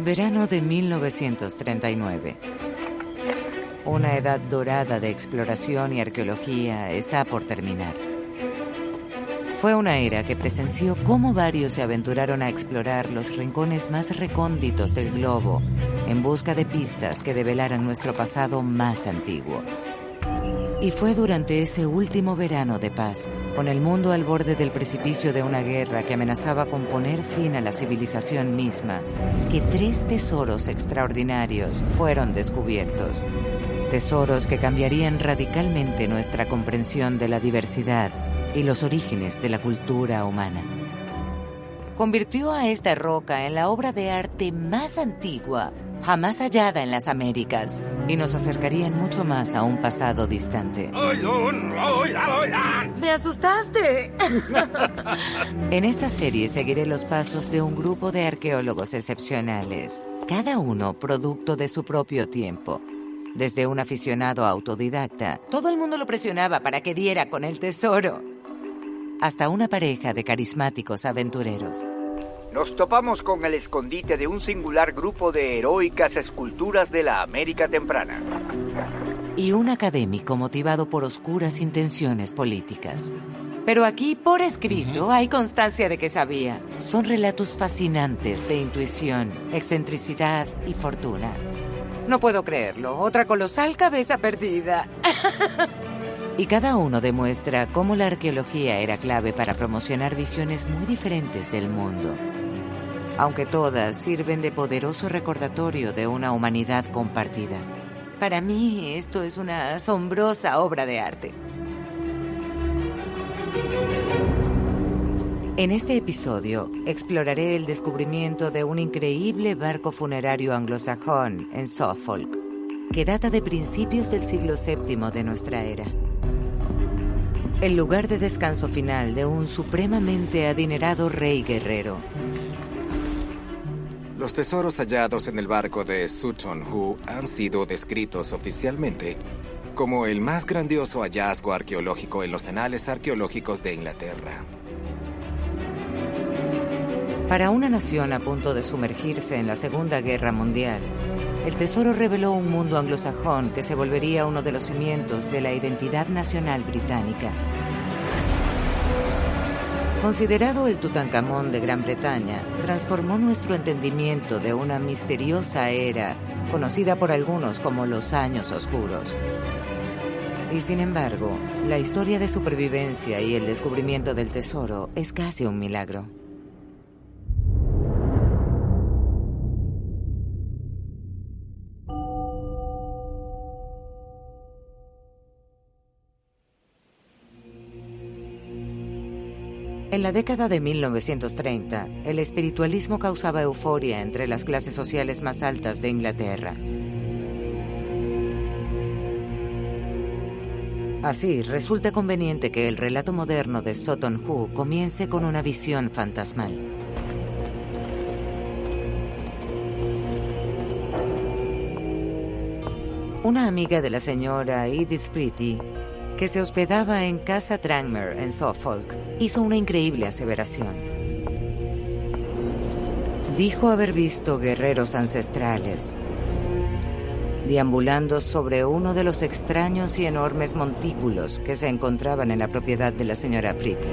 Verano de 1939. Una edad dorada de exploración y arqueología está por terminar. Fue una era que presenció cómo varios se aventuraron a explorar los rincones más recónditos del globo en busca de pistas que develaran nuestro pasado más antiguo. Y fue durante ese último verano de paz, con el mundo al borde del precipicio de una guerra que amenazaba con poner fin a la civilización misma, que 3 tesoros extraordinarios fueron descubiertos. Tesoros que cambiarían radicalmente nuestra comprensión de la diversidad y los orígenes de la cultura humana. Convirtió a esta roca en la obra de arte más antigua jamás hallada en las Américas, y nos acercarían mucho más a un pasado distante. ¡Me asustaste! En esta serie seguiré los pasos de un grupo de arqueólogos excepcionales, cada uno producto de su propio tiempo. Desde un aficionado autodidacta, todo el mundo lo presionaba para que diera con el tesoro, hasta una pareja de carismáticos aventureros. Nos topamos con el escondite de un singular grupo de heroicas esculturas de la América temprana. Y un académico motivado por oscuras intenciones políticas. Pero aquí, por escrito, hay constancia de que sabía. Son relatos fascinantes de intuición, excentricidad y fortuna. No puedo creerlo. Otra colosal cabeza perdida. Y cada uno demuestra cómo la arqueología era clave para promocionar visiones muy diferentes del mundo. Aunque todas sirven de poderoso recordatorio de una humanidad compartida. Para mí, esto es una asombrosa obra de arte. En este episodio, exploraré el descubrimiento de un increíble barco funerario anglosajón en Suffolk, que data de principios del siglo VII de nuestra era. El lugar de descanso final de un supremamente adinerado rey guerrero. Los tesoros hallados en el barco de Sutton Hoo han sido descritos oficialmente como el más grandioso hallazgo arqueológico en los anales arqueológicos de Inglaterra. Para una nación a punto de sumergirse en la Segunda Guerra Mundial, el tesoro reveló un mundo anglosajón que se volvería uno de los cimientos de la identidad nacional británica. Considerado el Tutankamón de Gran Bretaña, transformó nuestro entendimiento de una misteriosa era conocida por algunos como los Años Oscuros. Y sin embargo, la historia de supervivencia y el descubrimiento del tesoro es casi un milagro. En la década de 1930, el espiritualismo causaba euforia entre las clases sociales más altas de Inglaterra. Así, resulta conveniente que el relato moderno de Sutton Hoo comience con una visión fantasmal. Una amiga de la señora Edith Pretty, que se hospedaba en Casa Tranmere en Suffolk, hizo una increíble aseveración. Dijo haber visto guerreros ancestrales deambulando sobre uno de los extraños y enormes montículos que se encontraban en la propiedad de la señora Pretty.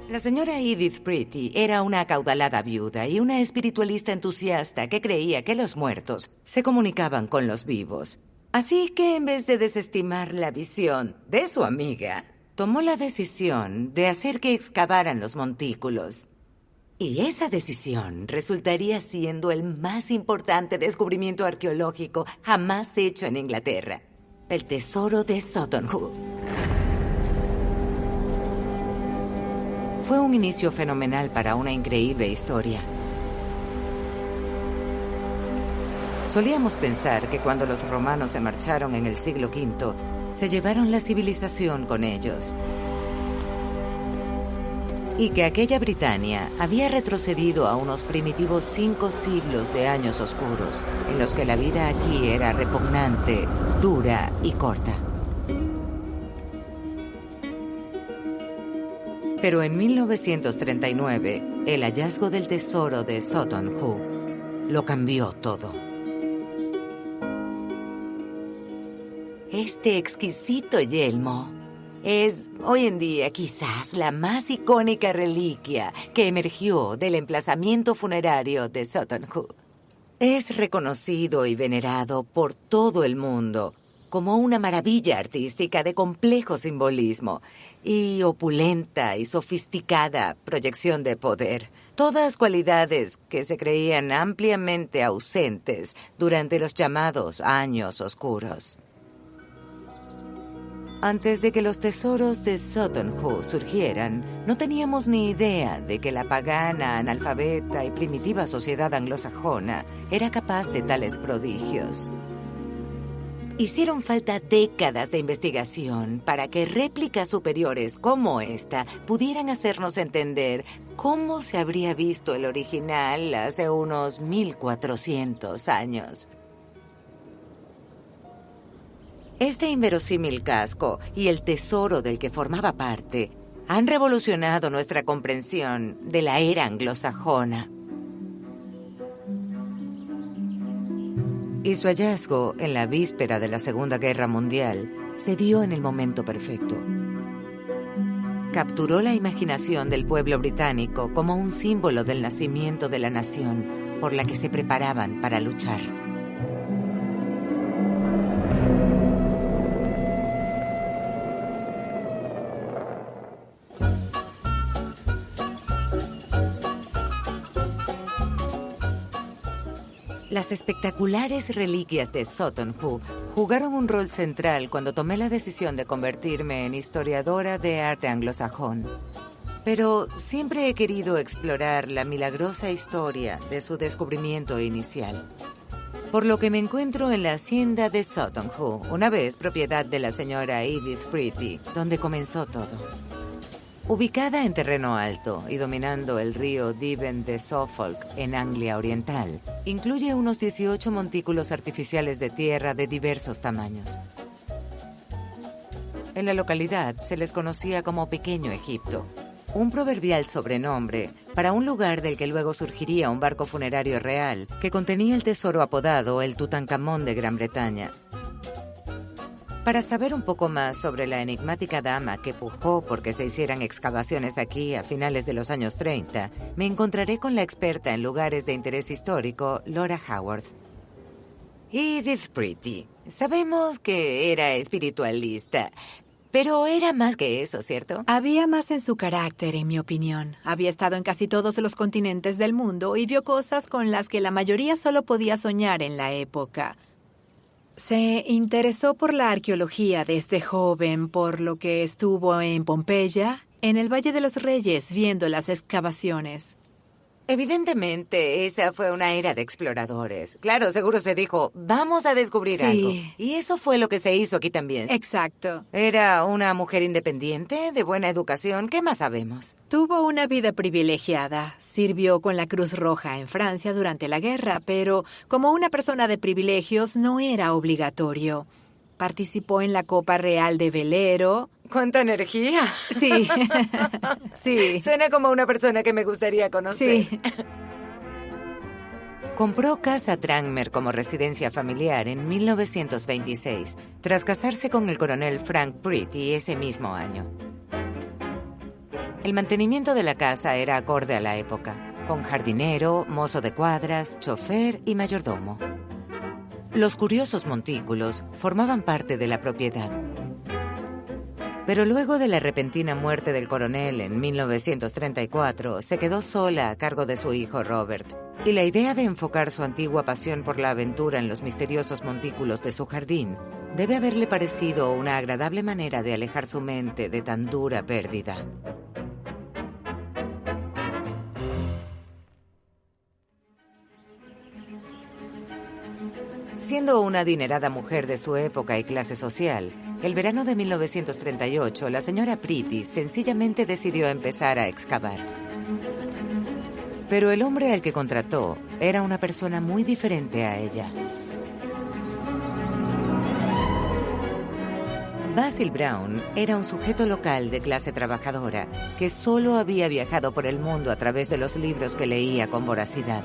La señora Edith Pretty era una acaudalada viuda y una espiritualista entusiasta que creía que los muertos se comunicaban con los vivos. Así que en vez de desestimar la visión de su amiga, tomó la decisión de hacer que excavaran los montículos. Y esa decisión resultaría siendo el más importante descubrimiento arqueológico jamás hecho en Inglaterra: el tesoro de Sutton Hoo. Fue un inicio fenomenal para una increíble historia. Solíamos pensar que cuando los romanos se marcharon en el siglo V, se llevaron la civilización con ellos. Y que aquella Britania había retrocedido a unos primitivos 5 siglos de años oscuros, en los que la vida aquí era repugnante, dura y corta. Pero en 1939, el hallazgo del tesoro de Sutton Hoo lo cambió todo. Este exquisito yelmo es, hoy en día, quizás la más icónica reliquia que emergió del emplazamiento funerario de Sutton Hoo. Es reconocido y venerado por todo el mundo como una maravilla artística de complejo simbolismo y opulenta y sofisticada proyección de poder. Todas cualidades que se creían ampliamente ausentes durante los llamados años oscuros. Antes de que los tesoros de Sutton Hoo surgieran, no teníamos ni idea de que la pagana, analfabeta y primitiva sociedad anglosajona era capaz de tales prodigios. Hicieron falta décadas de investigación para que réplicas superiores como esta pudieran hacernos entender cómo se habría visto el original hace unos 1400 años. Este inverosímil casco y el tesoro del que formaba parte han revolucionado nuestra comprensión de la era anglosajona. Y su hallazgo en la víspera de la Segunda Guerra Mundial se dio en el momento perfecto. Capturó la imaginación del pueblo británico como un símbolo del nacimiento de la nación por la que se preparaban para luchar. Las espectaculares reliquias de Sutton Hoo jugaron un rol central cuando tomé la decisión de convertirme en historiadora de arte anglosajón. Pero siempre he querido explorar la milagrosa historia de su descubrimiento inicial. Por lo que me encuentro en la hacienda de Sutton Hoo, una vez propiedad de la señora Edith Pretty, donde comenzó todo. Ubicada en terreno alto y dominando el río Deben de Suffolk en Anglia Oriental, incluye unos 18 montículos artificiales de tierra de diversos tamaños. En la localidad se les conocía como Pequeño Egipto, un proverbial sobrenombre para un lugar del que luego surgiría un barco funerario real que contenía el tesoro apodado el Tutankamón de Gran Bretaña. Para saber un poco más sobre la enigmática dama que pujó porque se hicieran excavaciones aquí a finales de los años 30, me encontraré con la experta en lugares de interés histórico, Laura Howard. Edith Pretty. Sabemos que era espiritualista, pero era más que eso, ¿cierto? Había más en su carácter, en mi opinión. Había estado en casi todos los continentes del mundo y vio cosas con las que la mayoría solo podía soñar en la época. Se interesó por la arqueología desde joven, por lo que estuvo en Pompeya, en el Valle de los Reyes, viendo las excavaciones. Evidentemente, esa fue una era de exploradores. Claro, seguro se dijo, vamos a descubrir algo. Y eso fue lo que se hizo aquí también. Exacto. Era una mujer independiente, de buena educación. ¿Qué más sabemos? Tuvo una vida privilegiada. Sirvió con la Cruz Roja en Francia durante la guerra, pero como una persona de privilegios no era obligatorio. Participó en la Copa Real de Velero. ¡Cuánta energía! Sí, sí. Suena como una persona que me gustaría conocer. Sí. Compró Casa Tranmere como residencia familiar en 1926, tras casarse con el coronel Frank Pretty ese mismo año. El mantenimiento de la casa era acorde a la época, con jardinero, mozo de cuadras, chofer y mayordomo. Los curiosos montículos formaban parte de la propiedad. Pero luego de la repentina muerte del coronel en 1934, se quedó sola a cargo de su hijo Robert, y la idea de enfocar su antigua pasión por la aventura en los misteriosos montículos de su jardín debe haberle parecido una agradable manera de alejar su mente de tan dura pérdida. Siendo una adinerada mujer de su época y clase social, el verano de 1938, la señora Pretty sencillamente decidió empezar a excavar. Pero el hombre al que contrató era una persona muy diferente a ella. Basil Brown era un sujeto local de clase trabajadora que solo había viajado por el mundo a través de los libros que leía con voracidad.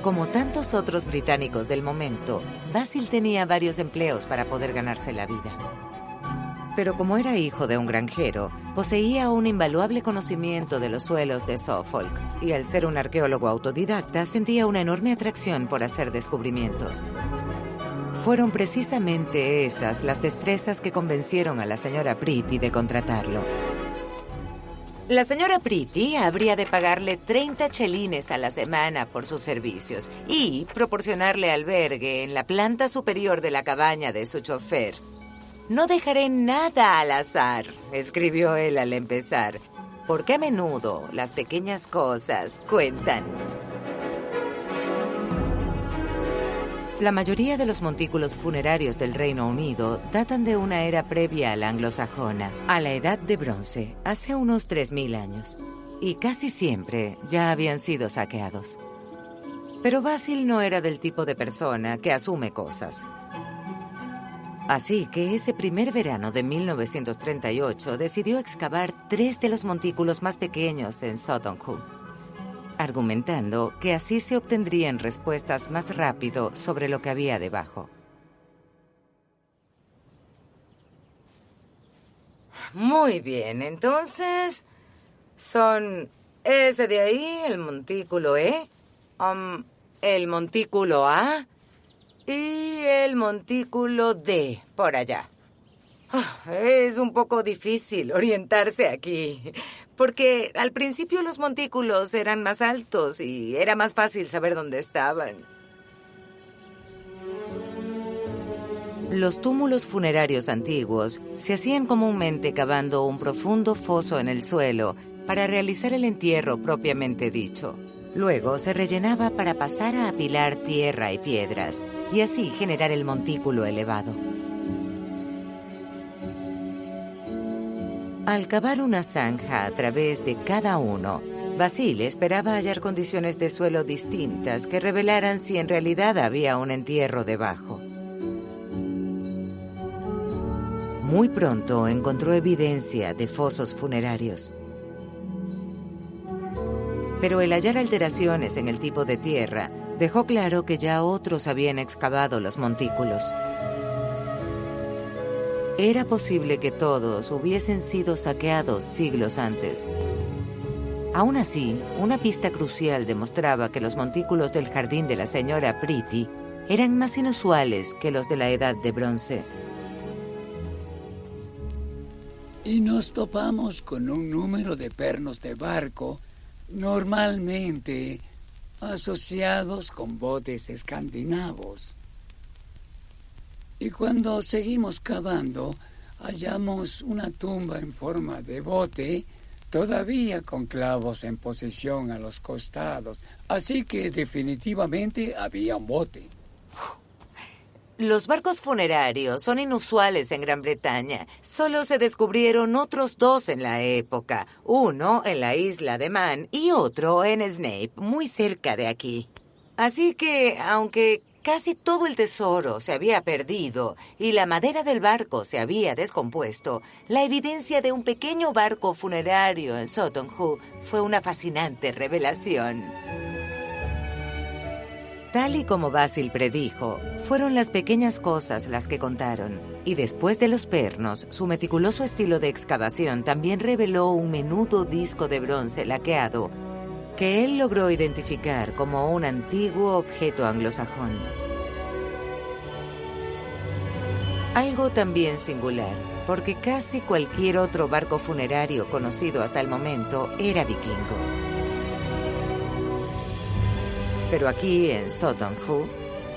Como tantos otros británicos del momento, Basil tenía varios empleos para poder ganarse la vida. Pero como era hijo de un granjero, poseía un invaluable conocimiento de los suelos de Suffolk y al ser un arqueólogo autodidacta sentía una enorme atracción por hacer descubrimientos. Fueron precisamente esas las destrezas que convencieron a la señora Pretty de contratarlo. La señora Pretty habría de pagarle 30 chelines a la semana por sus servicios y proporcionarle albergue en la planta superior de la cabaña de su chofer. «No dejaré nada al azar», escribió él al empezar, «porque a menudo las pequeñas cosas cuentan». La mayoría de los montículos funerarios del Reino Unido datan de una era previa a la anglosajona, a la Edad de Bronce, hace unos 3000 años, y casi siempre ya habían sido saqueados. Pero Basil no era del tipo de persona que asume cosas. Así que ese primer verano de 1938 decidió excavar 3 de los montículos más pequeños en Sutton Hoo, argumentando que así se obtendrían respuestas más rápido sobre lo que había debajo. Muy bien, entonces son ese de ahí, el montículo E, el montículo A y el montículo D por allá. Es un poco difícil orientarse aquí, porque al principio los montículos eran más altos y era más fácil saber dónde estaban. Los túmulos funerarios antiguos se hacían comúnmente cavando un profundo foso en el suelo para realizar el entierro propiamente dicho. Luego se rellenaba para pasar a apilar tierra y piedras y así generar el montículo elevado. Al cavar una zanja a través de cada uno, Basil esperaba hallar condiciones de suelo distintas que revelaran si en realidad había un entierro debajo. Muy pronto encontró evidencia de fosos funerarios. Pero el hallar alteraciones en el tipo de tierra dejó claro que ya otros habían excavado los montículos. Era posible que todos hubiesen sido saqueados siglos antes. Aún así, una pista crucial demostraba que los montículos del jardín de la señora Pretty eran más inusuales que los de la Edad de Bronce. Y nos topamos con un número de pernos de barco, normalmente asociados con botes escandinavos. Y cuando seguimos cavando, hallamos una tumba en forma de bote, todavía con clavos en posición a los costados. Así que definitivamente había un bote. Los barcos funerarios son inusuales en Gran Bretaña. Solo se descubrieron otros 2 en la época. Uno en la isla de Man y otro en Snape, muy cerca de aquí. Así que, aunque casi todo el tesoro se había perdido y la madera del barco se había descompuesto, la evidencia de un pequeño barco funerario en Sutton Hoo fue una fascinante revelación. Tal y como Basil predijo, fueron las pequeñas cosas las que contaron. Y después de los pernos, su meticuloso estilo de excavación también reveló un menudo disco de bronce laqueado que él logró identificar como un antiguo objeto anglosajón. Algo también singular, porque casi cualquier otro barco funerario conocido hasta el momento era vikingo. Pero aquí, en Sutton Hoo,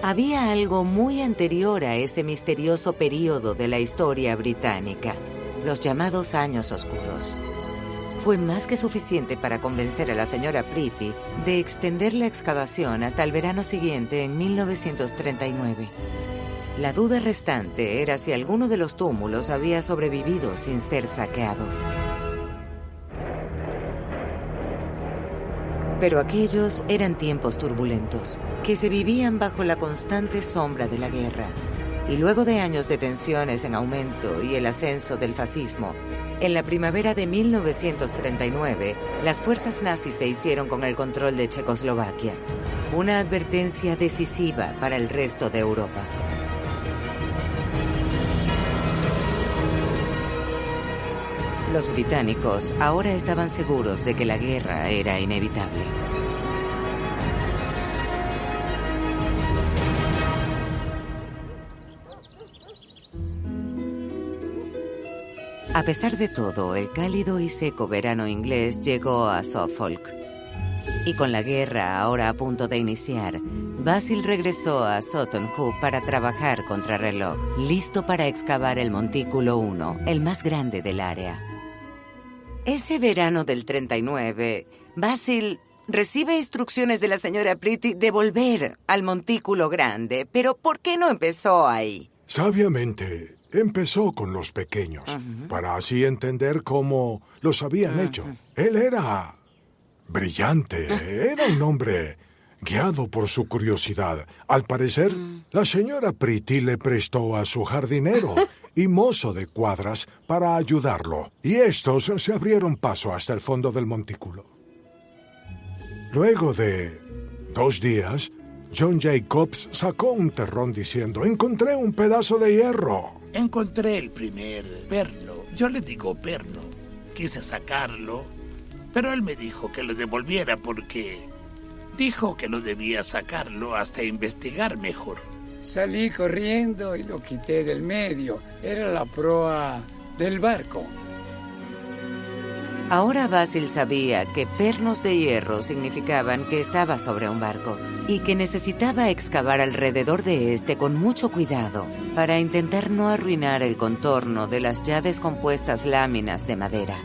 había algo muy anterior a ese misterioso período de la historia británica, los llamados Años Oscuros. Fue más que suficiente para convencer a la señora Pretty de extender la excavación hasta el verano siguiente, en 1939. La duda restante era si alguno de los túmulos había sobrevivido sin ser saqueado. Pero aquellos eran tiempos turbulentos, que se vivían bajo la constante sombra de la guerra, Y luego de años de tensiones en aumento y el ascenso del fascismo, en la primavera de 1939, las fuerzas nazis se hicieron con el control de Checoslovaquia. Una advertencia decisiva para el resto de Europa. Los británicos ahora estaban seguros de que la guerra era inevitable. A pesar de todo, el cálido y seco verano inglés llegó a Suffolk. Y con la guerra ahora a punto de iniciar, Basil regresó a Sutton Hoo para trabajar contrarreloj, listo para excavar el Montículo 1, el más grande del área. Ese verano del 39, Basil recibe instrucciones de la señora Pretty de volver al Montículo Grande. Pero ¿por qué no empezó ahí? Sabiamente, empezó con los pequeños, para así entender cómo los habían hecho. Él era brillante, era un hombre guiado por su curiosidad. Al parecer, la señora Pretty le prestó a su jardinero y mozo de cuadras para ayudarlo, y estos se abrieron paso hasta el fondo del montículo. Luego de 2 días, John Jacobs sacó un terrón diciendo: «Encontré un pedazo de hierro». Encontré el primer perno. Yo le digo perno. Quise sacarlo, pero él me dijo que lo devolviera porque dijo que no debía sacarlo hasta investigar mejor. Salí corriendo y lo quité del medio. Era la proa del barco. Ahora Basil sabía que pernos de hierro significaban que estaba sobre un barco y que necesitaba excavar alrededor de este con mucho cuidado para intentar no arruinar el contorno de las ya descompuestas láminas de madera.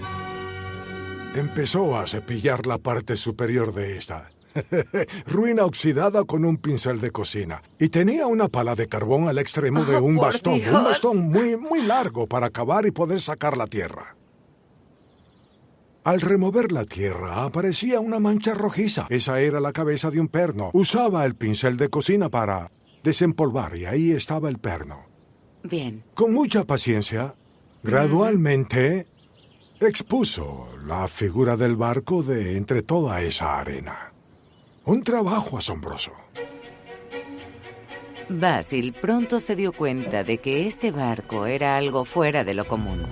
Empezó a cepillar la parte superior de esta. Ruina oxidada con un pincel de cocina. Y tenía una pala de carbón al extremo de un bastón. Dios. Un bastón muy largo para cavar y poder sacar la tierra. Al remover la tierra aparecía una mancha rojiza. Esa era la cabeza de un perno. Usaba el pincel de cocina para desempolvar y ahí estaba el perno. Bien. Con mucha paciencia, gradualmente expuso la figura del barco de entre toda esa arena. Un trabajo asombroso. Basil pronto se dio cuenta de que este barco era algo fuera de lo común.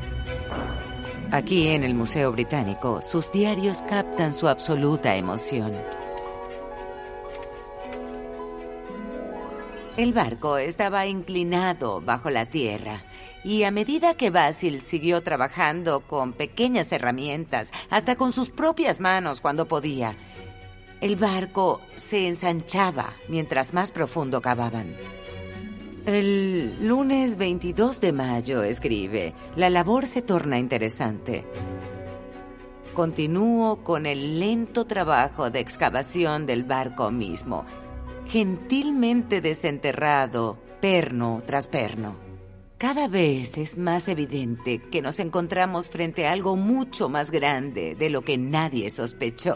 Aquí en el Museo Británico, sus diarios captan su absoluta emoción. El barco estaba inclinado bajo la tierra, y a medida que Basil siguió trabajando con pequeñas herramientas, hasta con sus propias manos cuando podía, el barco se ensanchaba mientras más profundo cavaban. El lunes 22 de mayo, escribe, la labor se torna interesante. Continúo con el lento trabajo de excavación del barco mismo, gentilmente desenterrado, perno tras perno. Cada vez es más evidente que nos encontramos frente a algo mucho más grande de lo que nadie sospechó.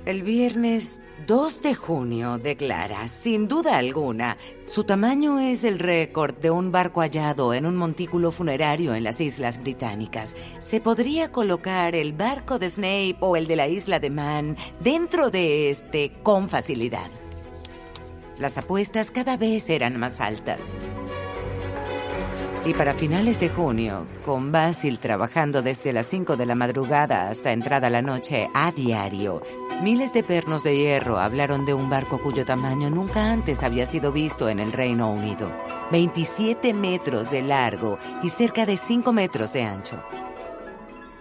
El viernes 2 de junio declara, sin duda alguna, su tamaño es el récord de un barco hallado en un montículo funerario en las Islas Británicas. Se podría colocar el barco de Snape o el de la isla de Man dentro de este con facilidad. Las apuestas cada vez eran más altas. Y para finales de junio, con Basil trabajando desde las 5 de la madrugada hasta entrada la noche a diario, miles de pernos de hierro hablaron de un barco cuyo tamaño nunca antes había sido visto en el Reino Unido. 27 metros de largo y cerca de 5 metros de ancho.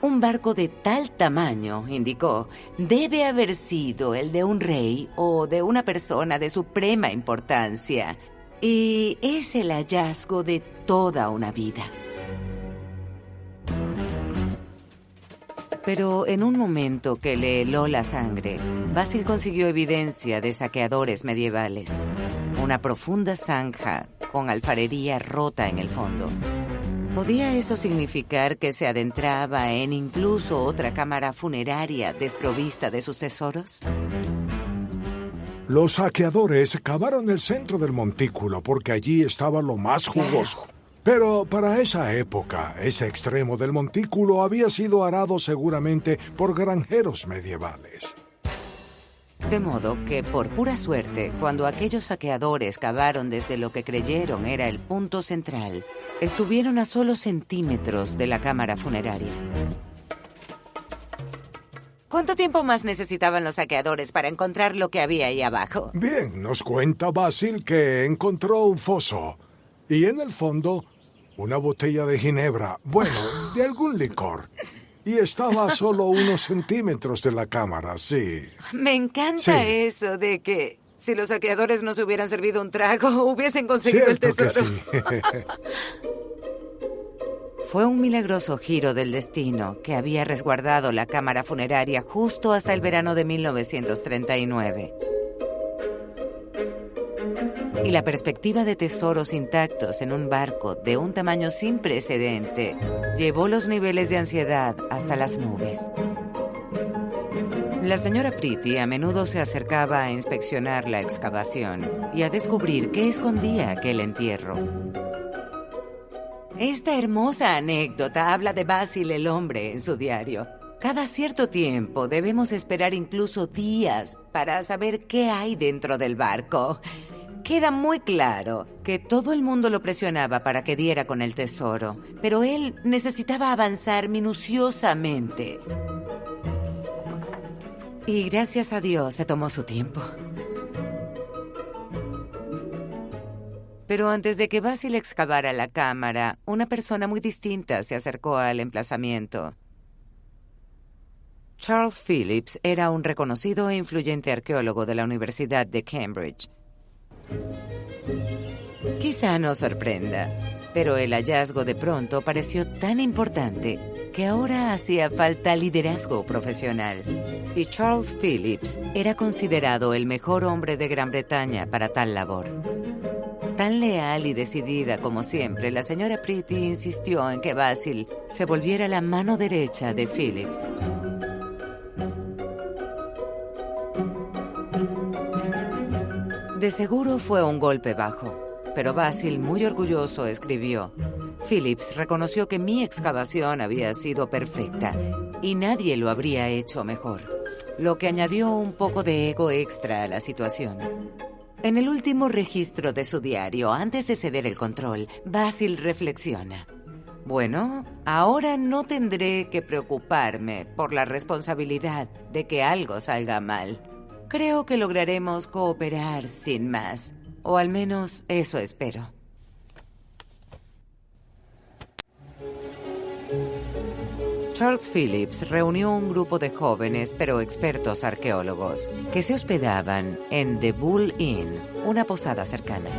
Un barco de tal tamaño, indicó, debe haber sido el de un rey o de una persona de suprema importancia. Y es el hallazgo de toda una vida. Pero en un momento que le heló la sangre, Basil consiguió evidencia de saqueadores medievales. Una profunda zanja con alfarería rota en el fondo. ¿Podía eso significar que se adentraba en incluso otra cámara funeraria desprovista de sus tesoros? Los saqueadores cavaron el centro del montículo porque allí estaba lo más jugoso. Pero para esa época, ese extremo del montículo había sido arado seguramente por granjeros medievales. De modo que, por pura suerte, cuando aquellos saqueadores cavaron desde lo que creyeron era el punto central, estuvieron a solo centímetros de la cámara funeraria. ¿Cuánto tiempo más necesitaban los saqueadores para encontrar lo que había ahí abajo? Bien, nos cuenta Basil que encontró un foso. Y en el fondo, una botella de ginebra, bueno, de algún licor. Y estaba a solo unos centímetros de la cámara, sí. Me encanta eso de que si los saqueadores no se hubieran servido un trago, hubiesen conseguido el tesoro. Cierto que sí. Fue un milagroso giro del destino que había resguardado la cámara funeraria justo hasta el verano de 1939. Y la perspectiva de tesoros intactos en un barco de un tamaño sin precedente llevó los niveles de ansiedad hasta las nubes. La señora Pretty a menudo se acercaba a inspeccionar la excavación y a descubrir qué escondía aquel entierro. Esta hermosa anécdota habla de Basil el hombre en su diario. Cada cierto tiempo debemos esperar incluso días para saber qué hay dentro del barco. Queda muy claro que todo el mundo lo presionaba para que diera con el tesoro, pero él necesitaba avanzar minuciosamente. Y gracias a Dios se tomó su tiempo. Pero antes de que Basil excavara la cámara, una persona muy distinta se acercó al emplazamiento. Charles Phillips era un reconocido e influyente arqueólogo de la Universidad de Cambridge. Quizá nos sorprenda, pero el hallazgo de pronto pareció tan importante que ahora hacía falta liderazgo profesional. Y Charles Phillips era considerado el mejor hombre de Gran Bretaña para tal labor. Tan leal y decidida como siempre, la señora Pretty insistió en que Basil se volviera la mano derecha de Phillips. De seguro fue un golpe bajo, pero Basil, muy orgulloso, escribió: Phillips reconoció que mi excavación había sido perfecta y nadie lo habría hecho mejor, lo que añadió un poco de ego extra a la situación. En el último registro de su diario, antes de ceder el control, Basil reflexiona: bueno, ahora no tendré que preocuparme por la responsabilidad de que algo salga mal. Creo que lograremos cooperar sin más, o al menos eso espero. Charles Phillips reunió un grupo de jóvenes pero expertos arqueólogos que se hospedaban en The Bull Inn, una posada cercana.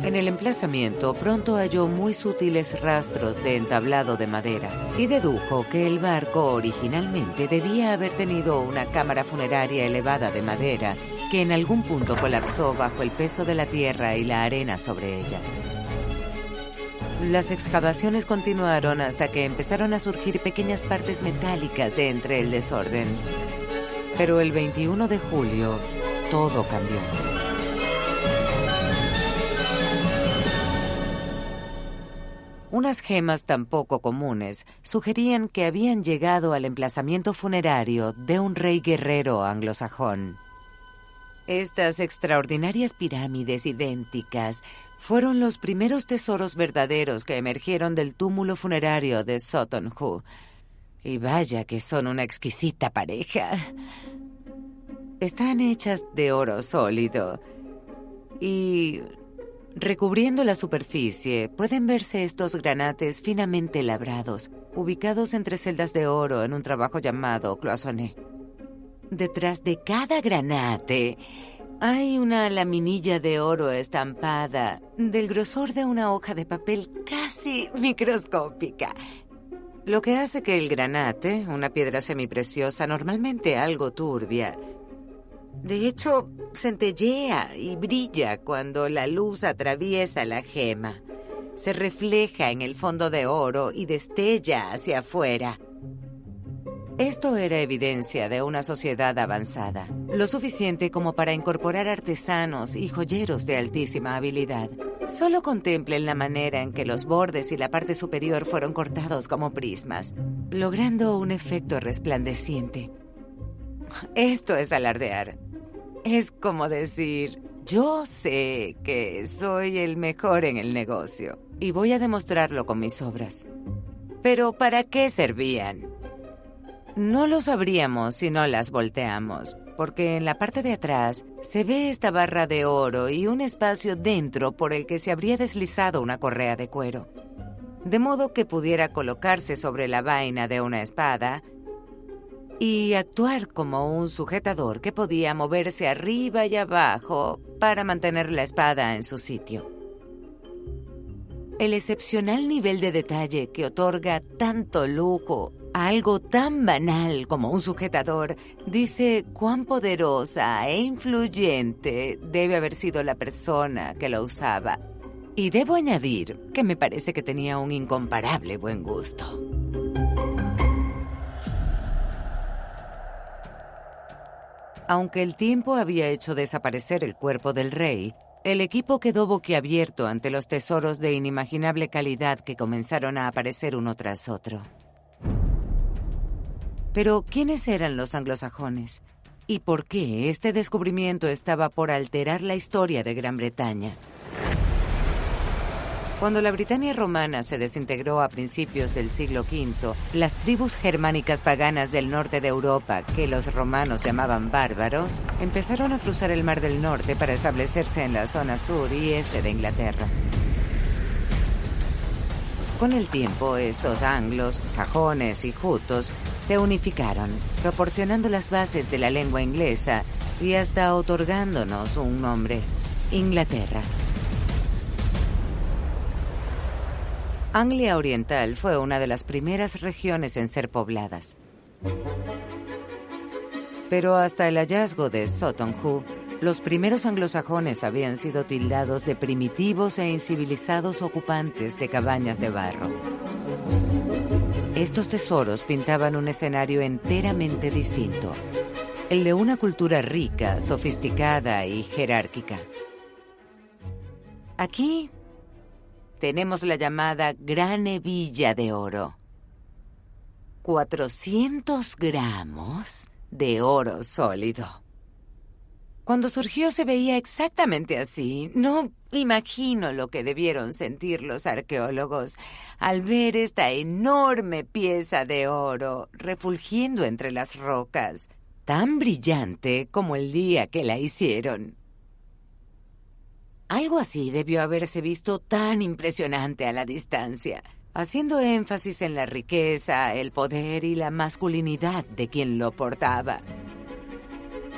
En el emplazamiento pronto halló muy sutiles rastros de entablado de madera y dedujo que el barco originalmente debía haber tenido una cámara funeraria elevada de madera que en algún punto colapsó bajo el peso de la tierra y la arena sobre ella. Las excavaciones continuaron hasta que empezaron a surgir pequeñas partes metálicas de entre el desorden. Pero el 21 de julio, todo cambió. Unas gemas tan poco comunes sugerían que habían llegado al emplazamiento funerario de un rey guerrero anglosajón. Estas extraordinarias pirámides idénticas fueron los primeros tesoros verdaderos que emergieron del túmulo funerario de Sutton Hoo. Y vaya que son una exquisita pareja. Están hechas de oro sólido y recubriendo la superficie pueden verse estos granates finamente labrados, ubicados entre celdas de oro en un trabajo llamado cloisonné. Detrás de cada granate hay una laminilla de oro estampada del grosor de una hoja de papel casi microscópica, lo que hace que el granate, una piedra semipreciosa normalmente algo turbia, de hecho centellea y brilla cuando la luz atraviesa la gema. Se refleja en el fondo de oro y destella hacia afuera. Esto era evidencia de una sociedad avanzada, lo suficiente como para incorporar artesanos y joyeros de altísima habilidad. Solo contemplen la manera en que los bordes y la parte superior fueron cortados como prismas, logrando un efecto resplandeciente. Esto es alardear. Es como decir, yo sé que soy el mejor en el negocio y voy a demostrarlo con mis obras. Pero ¿para qué servían? No lo sabríamos si no las volteamos, porque en la parte de atrás se ve esta barra de oro y un espacio dentro por el que se habría deslizado una correa de cuero, de modo que pudiera colocarse sobre la vaina de una espada y actuar como un sujetador que podía moverse arriba y abajo para mantener la espada en su sitio. El excepcional nivel de detalle que otorga tanto lujo a algo tan banal como un sujetador dice cuán poderosa e influyente debe haber sido la persona que lo usaba. Y debo añadir que me parece que tenía un incomparable buen gusto. Aunque el tiempo había hecho desaparecer el cuerpo del rey, el equipo quedó boquiabierto ante los tesoros de inimaginable calidad que comenzaron a aparecer uno tras otro. Pero, ¿quiénes eran los anglosajones? ¿Y por qué este descubrimiento estaba por alterar la historia de Gran Bretaña? Cuando la Britania romana se desintegró a principios del siglo V, las tribus germánicas paganas del norte de Europa, que los romanos llamaban bárbaros, empezaron a cruzar el Mar del Norte para establecerse en la zona sur y este de Inglaterra. Con el tiempo, estos anglos, sajones y jutos se unificaron, proporcionando las bases de la lengua inglesa y hasta otorgándonos un nombre: Inglaterra. Anglia Oriental fue una de las primeras regiones en ser pobladas. Pero hasta el hallazgo de Sutton Hoo, los primeros anglosajones habían sido tildados de primitivos e incivilizados ocupantes de cabañas de barro. Estos tesoros pintaban un escenario enteramente distinto, el de una cultura rica, sofisticada y jerárquica. Aquí tenemos la llamada Gran Hebilla de Oro. 400 gramos de oro sólido. Cuando surgió se veía exactamente así. No imagino lo que debieron sentir los arqueólogos al ver esta enorme pieza de oro refulgiendo entre las rocas, tan brillante como el día que la hicieron. Algo así debió haberse visto tan impresionante a la distancia, haciendo énfasis en la riqueza, el poder y la masculinidad de quien lo portaba.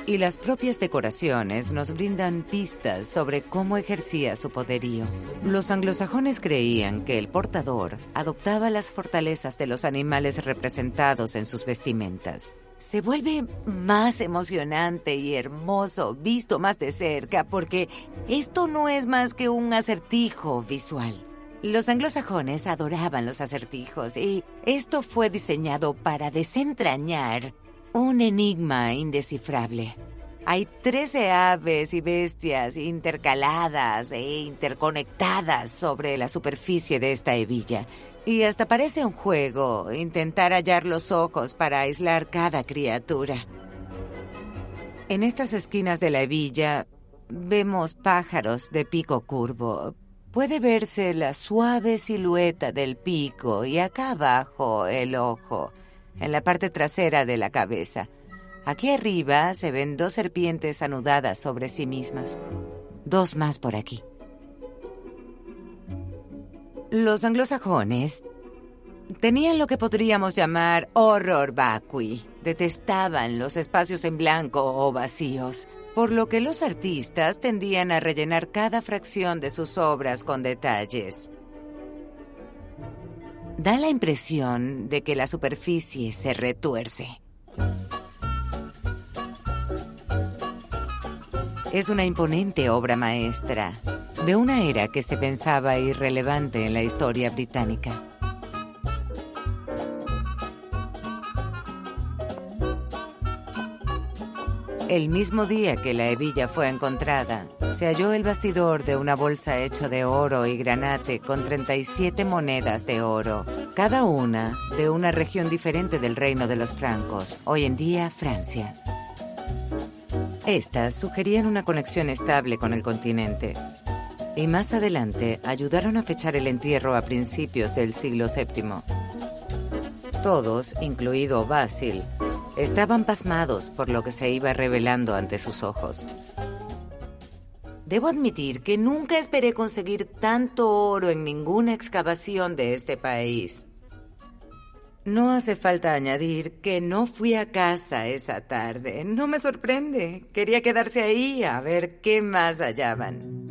Y las propias decoraciones nos brindan pistas sobre cómo ejercía su poderío. Los anglosajones creían que el portador adoptaba las fortalezas de los animales representados en sus vestimentas. Se vuelve más emocionante y hermoso visto más de cerca porque esto no es más que un acertijo visual. Los anglosajones adoraban los acertijos y esto fue diseñado para desentrañar un enigma indescifrable. Hay 13 aves y bestias intercaladas e interconectadas sobre la superficie de esta hebilla. Y hasta parece un juego intentar hallar los ojos para aislar cada criatura. En estas esquinas de la hebilla vemos pájaros de pico curvo. Puede verse la suave silueta del pico y acá abajo el ojo, en la parte trasera de la cabeza. Aquí arriba se ven 2 serpientes anudadas sobre sí mismas. 2 más por aquí. Los anglosajones tenían lo que podríamos llamar horror vacui. Detestaban los espacios en blanco o vacíos, por lo que los artistas tendían a rellenar cada fracción de sus obras con detalles. Da la impresión de que la superficie se retuerce. Es una imponente obra maestra de una era que se pensaba irrelevante en la historia británica. El mismo día que la hebilla fue encontrada, se halló el bastidor de una bolsa hecha de oro y granate con 37 monedas de oro, cada una de una región diferente del reino de los francos, hoy en día Francia. Estas sugerían una conexión estable con el continente y más adelante ayudaron a fechar el entierro a principios del siglo VII. Todos, incluido Basil, estaban pasmados por lo que se iba revelando ante sus ojos. Debo admitir que nunca esperé conseguir tanto oro en ninguna excavación de este país. No hace falta añadir que no fui a casa esa tarde. No me sorprende. Quería quedarse ahí a ver qué más hallaban.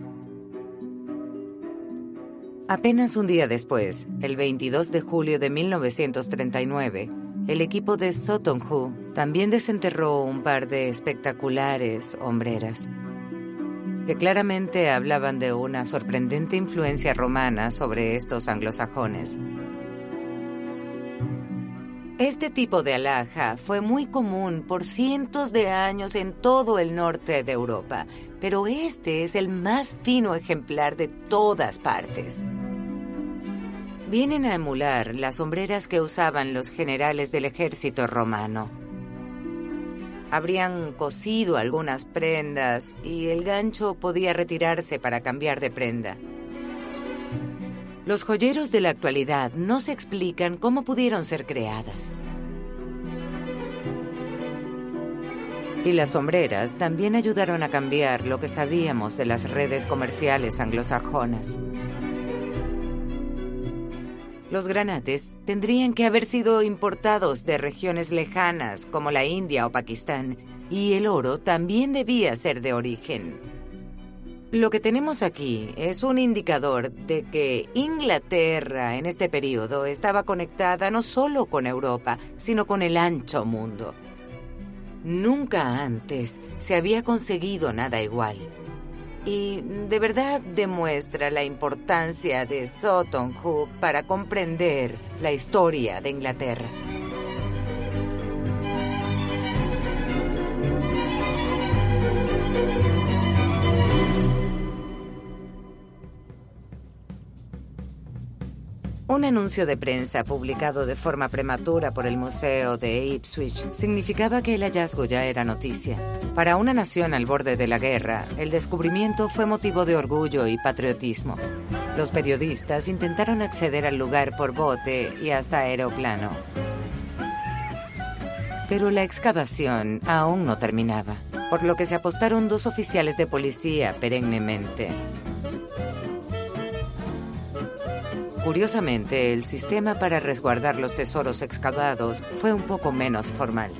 Apenas un día después, el 22 de julio de 1939, el equipo de Sutton Hoo también desenterró un par de espectaculares hombreras, que claramente hablaban de una sorprendente influencia romana sobre estos anglosajones. Este tipo de alhaja fue muy común por cientos de años en todo el norte de Europa, pero este es el más fino ejemplar de todas partes. Vienen a emular las sombreras que usaban los generales del ejército romano. Habrían cosido algunas prendas y el gancho podía retirarse para cambiar de prenda. Los joyeros de la actualidad no se explican cómo pudieron ser creadas. Y las sombreras también ayudaron a cambiar lo que sabíamos de las redes comerciales anglosajonas. Los granates tendrían que haber sido importados de regiones lejanas como la India o Pakistán, y el oro también debía ser de origen. Lo que tenemos aquí es un indicador de que Inglaterra en este periodo estaba conectada no solo con Europa, sino con el ancho mundo. Nunca antes se había conseguido nada igual. Y de verdad demuestra la importancia de Sutton Hoo para comprender la historia de Inglaterra. Un anuncio de prensa publicado de forma prematura por el Museo de Ipswich significaba que el hallazgo ya era noticia. Para una nación al borde de la guerra, el descubrimiento fue motivo de orgullo y patriotismo. Los periodistas intentaron acceder al lugar por bote y hasta aeroplano. Pero la excavación aún no terminaba, por lo que se apostaron 2 oficiales de policía perennemente. Curiosamente, el sistema para resguardar los tesoros excavados fue un poco menos formal.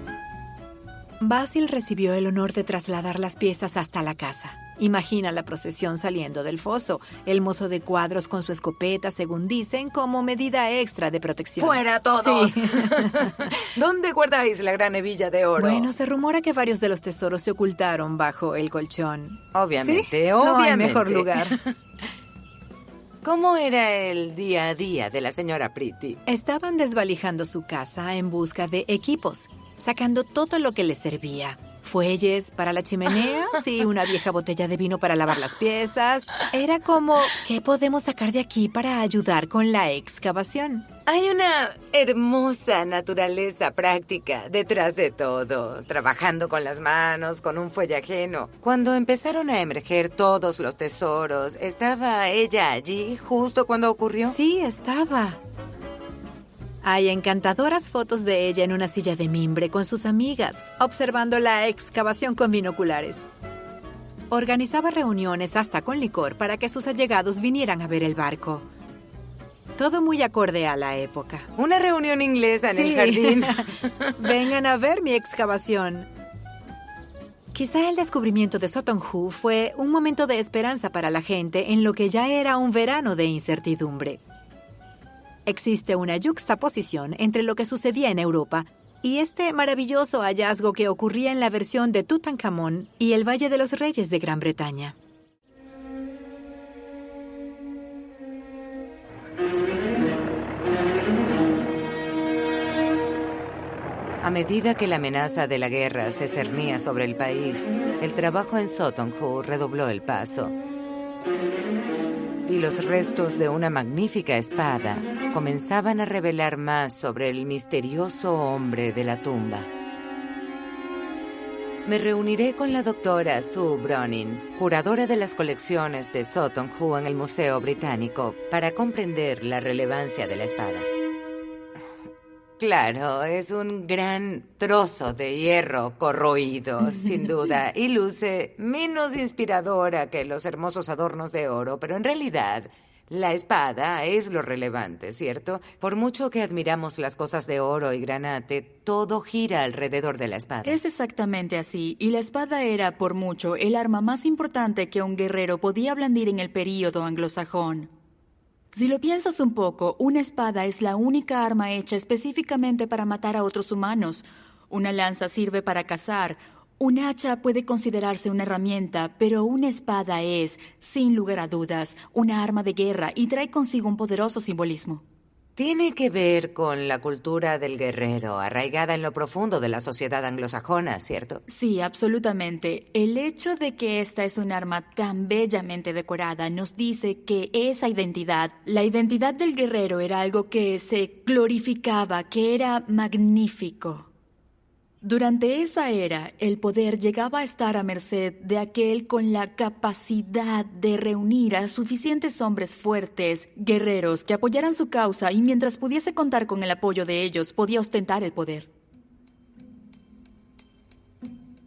Basil recibió el honor de trasladar las piezas hasta la casa. Imagina la procesión saliendo del foso, el mozo de cuadros con su escopeta, según dicen, como medida extra de protección. ¡Fuera todos! Sí. ¿Dónde guardáis la gran hebilla de oro? Bueno, se rumora que varios de los tesoros se ocultaron bajo el colchón. Obviamente, ¿Sí? obviamente. No hay mejor lugar. ¿Cómo era el día a día de la señora Pretty? Estaban desvalijando su casa en busca de equipos, sacando todo lo que les servía. Fuelles para la chimenea, sí, una vieja botella de vino para lavar las piezas. Era como, ¿qué podemos sacar de aquí para ayudar con la excavación? Hay una hermosa naturaleza práctica detrás de todo, trabajando con las manos, con un fuelle ajeno. Cuando empezaron a emerger todos los tesoros, ¿estaba ella allí justo cuando ocurrió? Sí, estaba. Hay encantadoras fotos de ella en una silla de mimbre con sus amigas, observando la excavación con binoculares. Organizaba reuniones hasta con licor para que sus allegados vinieran a ver el barco. Todo muy acorde a la época. Una reunión inglesa en el jardín. Vengan a ver mi excavación. Quizá el descubrimiento de Sutton Hoo fue un momento de esperanza para la gente en lo que ya era un verano de incertidumbre. Existe una yuxtaposición entre lo que sucedía en Europa y este maravilloso hallazgo que ocurría en la versión de Tutankamón y el Valle de los Reyes de Gran Bretaña. A medida que la amenaza de la guerra se cernía sobre el país, el trabajo en Sutton Hoo redobló el paso. Y los restos de una magnífica espada comenzaban a revelar más sobre el misterioso hombre de la tumba. Me reuniré con la doctora Sue Browning, curadora de las colecciones de Sutton Hoo en el Museo Británico, para comprender la relevancia de la espada. Claro, es un gran trozo de hierro corroído, sin duda, y luce menos inspiradora que los hermosos adornos de oro, pero en realidad la espada es lo relevante, ¿cierto? Por mucho que admiramos las cosas de oro y granate, todo gira alrededor de la espada. Es exactamente así, y la espada era, por mucho, el arma más importante que un guerrero podía blandir en el período anglosajón. Si lo piensas un poco, una espada es la única arma hecha específicamente para matar a otros humanos. Una lanza sirve para cazar. Un hacha puede considerarse una herramienta, pero una espada es, sin lugar a dudas, una arma de guerra y trae consigo un poderoso simbolismo. Tiene que ver con la cultura del guerrero, arraigada en lo profundo de la sociedad anglosajona, ¿cierto? Sí, absolutamente. El hecho de que esta es un arma tan bellamente decorada nos dice que esa identidad, la identidad del guerrero, era algo que se glorificaba, que era magnífico. Durante esa era, el poder llegaba a estar a merced de aquel con la capacidad de reunir a suficientes hombres fuertes, guerreros, que apoyaran su causa y mientras pudiese contar con el apoyo de ellos, podía ostentar el poder.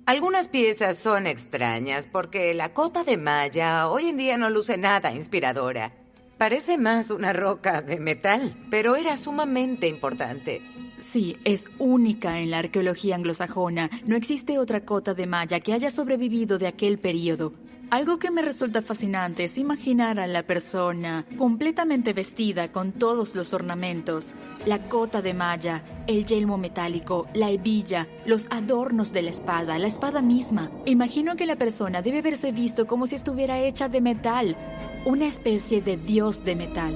Algunas piezas son extrañas porque la cota de malla hoy en día no luce nada inspiradora. Parece más una roca de metal, pero era sumamente importante. Sí, es única en la arqueología anglosajona. No existe otra cota de malla que haya sobrevivido de aquel período. Algo que me resulta fascinante es imaginar a la persona completamente vestida con todos los ornamentos, la cota de malla, el yelmo metálico, la hebilla, los adornos de la espada misma. Imagino que la persona debe haberse visto como si estuviera hecha de metal, una especie de dios de metal.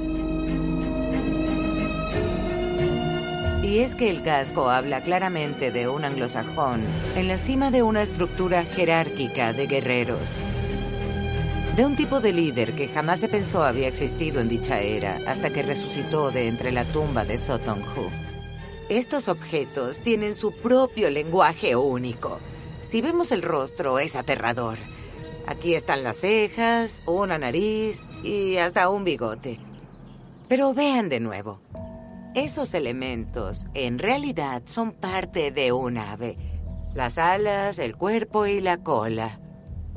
Y es que el casco habla claramente de un anglosajón en la cima de una estructura jerárquica de guerreros. De un tipo de líder que jamás se pensó había existido en dicha era hasta que resucitó de entre la tumba de Sutton Hoo. Estos objetos tienen su propio lenguaje único. Si vemos el rostro, es aterrador. Aquí están las cejas, una nariz y hasta un bigote. Pero vean de nuevo. Esos elementos, en realidad, son parte de un ave. Las alas, el cuerpo y la cola.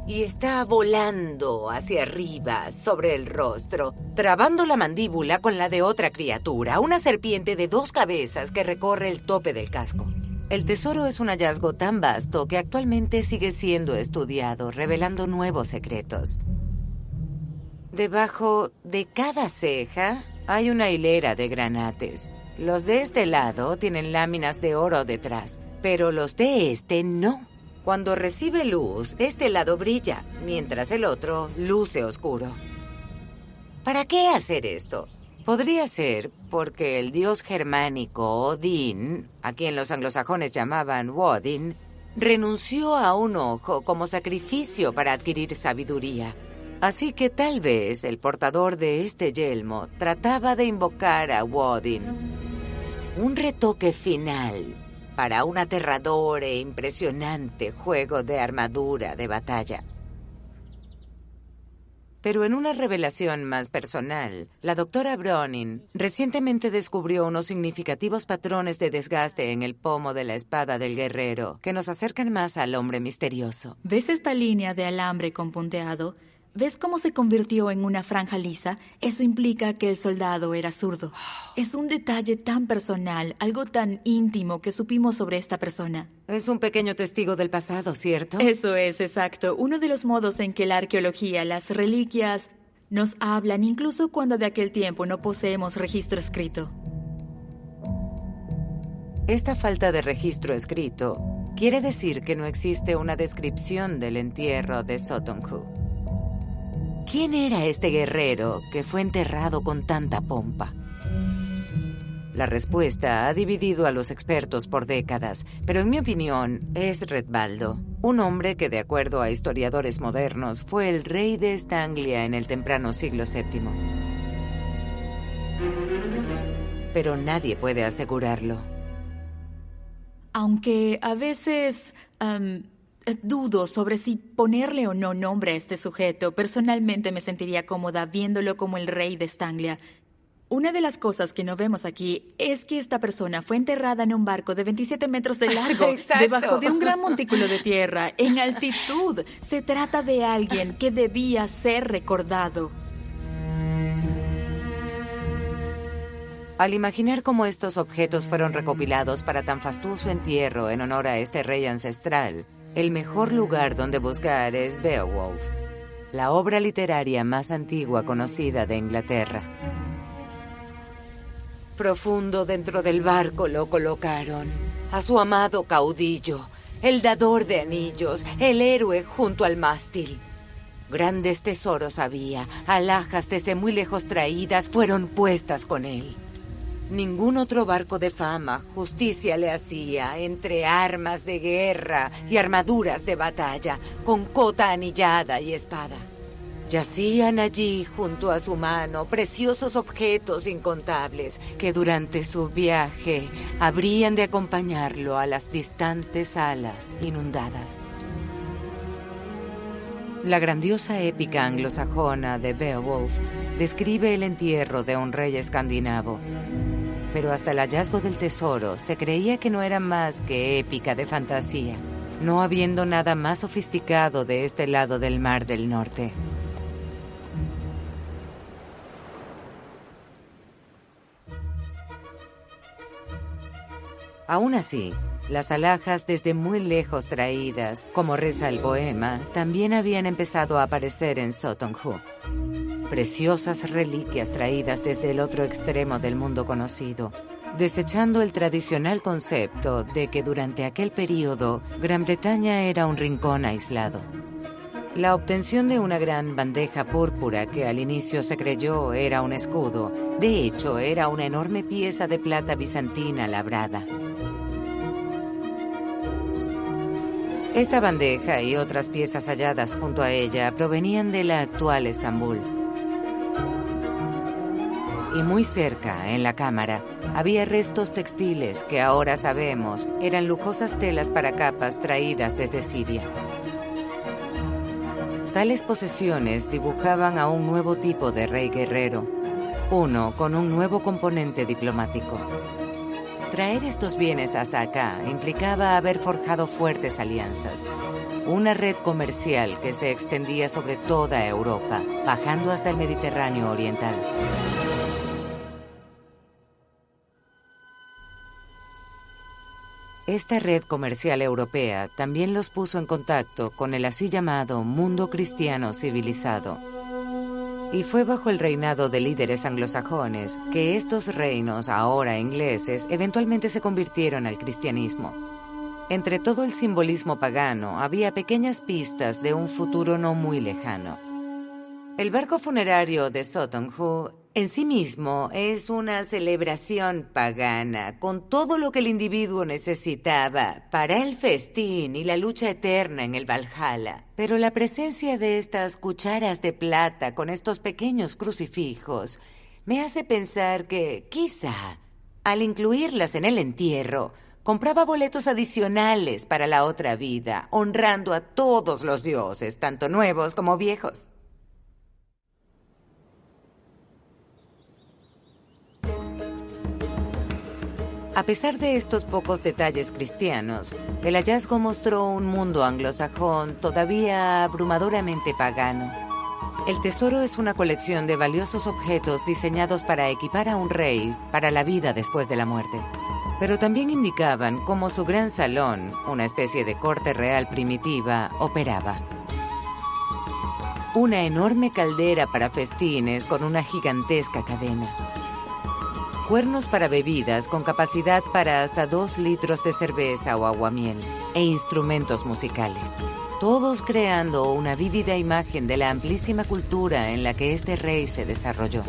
Y está volando hacia arriba, sobre el rostro, trabando la mandíbula con la de otra criatura, una serpiente de 2 cabezas que recorre el tope del casco. El tesoro es un hallazgo tan vasto que actualmente sigue siendo estudiado, revelando nuevos secretos. Debajo de cada ceja hay una hilera de granates. Los de este lado tienen láminas de oro detrás, pero los de este no. Cuando recibe luz, este lado brilla, mientras el otro luce oscuro. ¿Para qué hacer esto? Podría ser porque el dios germánico Odín, a quien los anglosajones llamaban Woden, renunció a un ojo como sacrificio para adquirir sabiduría. Así que tal vez el portador de este yelmo trataba de invocar a Woden. Un retoque final para un aterrador e impresionante juego de armadura de batalla. Pero en una revelación más personal, la doctora Browning recientemente descubrió unos significativos patrones de desgaste en el pomo de la espada del guerrero que nos acercan más al hombre misterioso. ¿Ves esta línea de alambre con punteado? ¿Ves cómo se convirtió en una franja lisa? Eso implica que el soldado era zurdo. Es un detalle tan personal, algo tan íntimo que supimos sobre esta persona. Es un pequeño testigo del pasado, ¿cierto? Eso es, exacto. Uno de los modos en que la arqueología, las reliquias, nos hablan, incluso cuando de aquel tiempo no poseemos registro escrito. Esta falta de registro escrito quiere decir que no existe una descripción del entierro de Sutton Hoo. ¿Quién era este guerrero que fue enterrado con tanta pompa? La respuesta ha dividido a los expertos por décadas, pero en mi opinión es Redbaldo, un hombre que, de acuerdo a historiadores modernos, fue el rey de esta Anglia en el temprano siglo VII. Pero nadie puede asegurarlo. Aunque a veces dudo sobre si ponerle o no nombre a este sujeto, personalmente me sentiría cómoda viéndolo como el rey de esta Anglia. Una de las cosas que no vemos aquí es que esta persona fue enterrada en un barco de 27 metros de largo, debajo de un gran montículo de tierra, en altitud. Se trata de alguien que debía ser recordado. Al imaginar cómo estos objetos fueron recopilados para tan fastuoso entierro en honor a este rey ancestral, el mejor lugar donde buscar es Beowulf, la obra literaria más antigua conocida de Inglaterra. Profundo dentro del barco lo colocaron, a su amado caudillo, el dador de anillos, el héroe junto al mástil. Grandes tesoros había, alhajas desde muy lejos traídas fueron puestas con él. Ningún otro barco de fama justicia le hacía entre armas de guerra y armaduras de batalla, con cota anillada y espada. Yacían allí junto a su mano preciosos objetos incontables que durante su viaje habrían de acompañarlo a las distantes salas inundadas. La grandiosa épica anglosajona de Beowulf describe el entierro de un rey escandinavo, pero hasta el hallazgo del tesoro se creía que no era más que épica de fantasía, no habiendo nada más sofisticado de este lado del Mar del Norte. Aún así, las alhajas desde muy lejos traídas, como reza el poema, también habían empezado a aparecer en Sotonghu. Preciosas reliquias traídas desde el otro extremo del mundo conocido, desechando el tradicional concepto de que durante aquel periodo Gran Bretaña era un rincón aislado. La obtención de una gran bandeja púrpura que al inicio se creyó era un escudo, de hecho era una enorme pieza de plata bizantina labrada. Esta bandeja y otras piezas halladas junto a ella provenían de la actual Estambul. Y muy cerca, en la cámara, había restos textiles que ahora sabemos eran lujosas telas para capas traídas desde Siria. Tales posesiones dibujaban a un nuevo tipo de rey guerrero, uno con un nuevo componente diplomático. Traer estos bienes hasta acá implicaba haber forjado fuertes alianzas, una red comercial que se extendía sobre toda Europa, bajando hasta el Mediterráneo oriental. Esta red comercial europea también los puso en contacto con el así llamado mundo cristiano civilizado. Y fue bajo el reinado de líderes anglosajones que estos reinos, ahora ingleses, eventualmente se convirtieron al cristianismo. Entre todo el simbolismo pagano había pequeñas pistas de un futuro no muy lejano. El barco funerario de Sotonghu en sí mismo es una celebración pagana, con todo lo que el individuo necesitaba para el festín y la lucha eterna en el Valhalla. Pero la presencia de estas cucharas de plata con estos pequeños crucifijos me hace pensar que, quizá, al incluirlas en el entierro, compraba boletos adicionales para la otra vida, honrando a todos los dioses, tanto nuevos como viejos. A pesar de estos pocos detalles cristianos, el hallazgo mostró un mundo anglosajón todavía abrumadoramente pagano. El tesoro es una colección de valiosos objetos diseñados para equipar a un rey para la vida después de la muerte. Pero también indicaban cómo su gran salón, una especie de corte real primitiva, operaba. Una enorme caldera para festines con una gigantesca cadena. Cuernos para bebidas con capacidad para hasta 2 litros de cerveza o aguamiel, e instrumentos musicales, todos creando una vívida imagen de la amplísima cultura en la que este rey se desarrolló.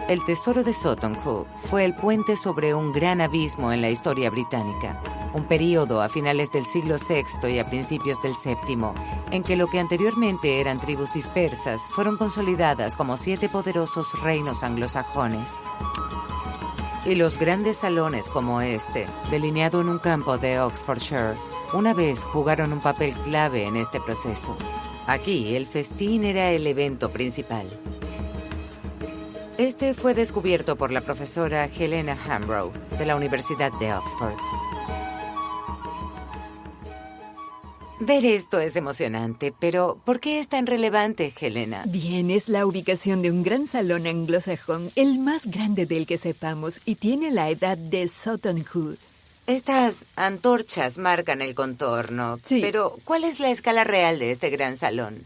El tesoro de Sutton Hoo fue el puente sobre un gran abismo en la historia británica, un período a finales del siglo VI y a principios del VII, en que lo que anteriormente eran tribus dispersas fueron consolidadas como 7 poderosos reinos anglosajones. Y los grandes salones como este, delineado en un campo de Oxfordshire, una vez jugaron un papel clave en este proceso. Aquí, el festín era el evento principal. Este fue descubierto por la profesora Helena Hambrough, de la Universidad de Oxford. Ver esto es emocionante, pero ¿por qué es tan relevante, Helena? Bien, es la ubicación de un gran salón anglosajón, el más grande del que sepamos, y tiene la edad de Sutton Hoo. Estas antorchas marcan el contorno, sí. Pero ¿cuál es la escala real de este gran salón?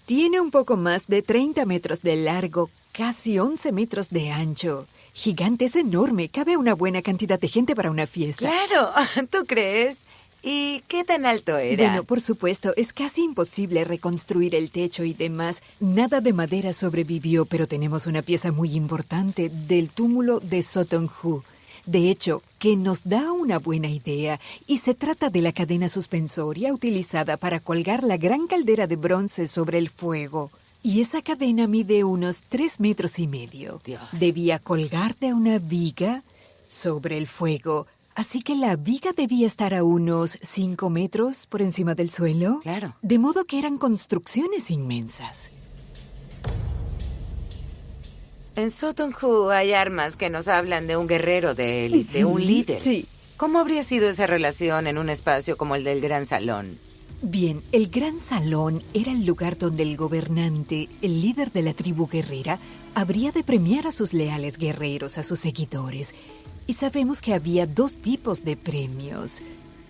Tiene un poco más de 30 metros de largo, casi 11 metros de ancho. Gigante, es enorme. Cabe una buena cantidad de gente para una fiesta. ¡Claro! ¿Tú crees? ¿Y qué tan alto era? Bueno, por supuesto, es casi imposible reconstruir el techo y demás. Nada de madera sobrevivió, pero tenemos una pieza muy importante del túmulo de Sutton Hoo. De hecho, que nos da una buena idea, y se trata de la cadena suspensoria utilizada para colgar la gran caldera de bronce sobre el fuego. Y esa cadena mide unos 3,5 metros. Dios. Debía colgar de una viga sobre el fuego, así que la viga debía estar a unos 5 metros por encima del suelo. Claro. De modo que eran construcciones inmensas. En Sutton Hoo hay armas que nos hablan de un guerrero de élite, un líder. Sí. ¿Cómo habría sido esa relación en un espacio como el del Gran Salón? Bien, el Gran Salón era el lugar donde el gobernante, el líder de la tribu guerrera, habría de premiar a sus leales guerreros, a sus seguidores. Y sabemos que había 2 tipos de premios.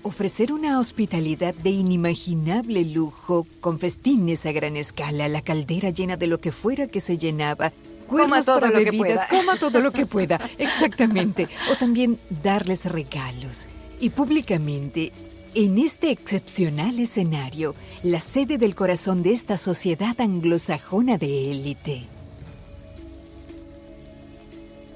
Ofrecer una hospitalidad de inimaginable lujo, con festines a gran escala, la caldera llena de lo que fuera que se llenaba. Coma todo para lo que bebidas, pueda. coma todo lo que pueda, exactamente. O también darles regalos. Y públicamente, en este excepcional escenario, la sede del corazón de esta sociedad anglosajona de élite.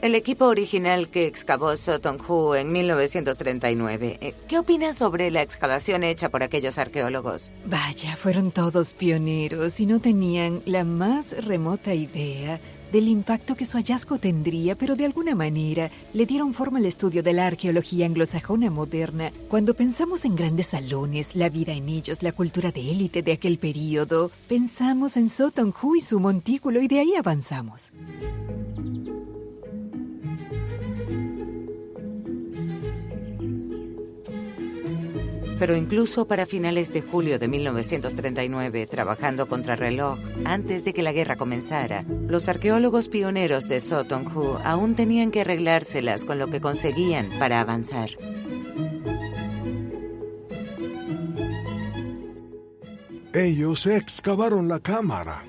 El equipo original que excavó Sutton Hoo en 1939. ¿Qué opinas sobre la excavación hecha por aquellos arqueólogos? Vaya, fueron todos pioneros y no tenían la más remota idea del impacto que su hallazgo tendría, pero de alguna manera le dieron forma al estudio de la arqueología anglosajona moderna. Cuando pensamos en grandes salones, la vida en ellos, la cultura de élite de aquel período, pensamos en Sutton Hoo y su montículo y de ahí avanzamos. Pero incluso para finales de julio de 1939, trabajando contrarreloj, antes de que la guerra comenzara, los arqueólogos pioneros de Sutton Hoo aún tenían que arreglárselas con lo que conseguían para avanzar. Ellos excavaron la cámara.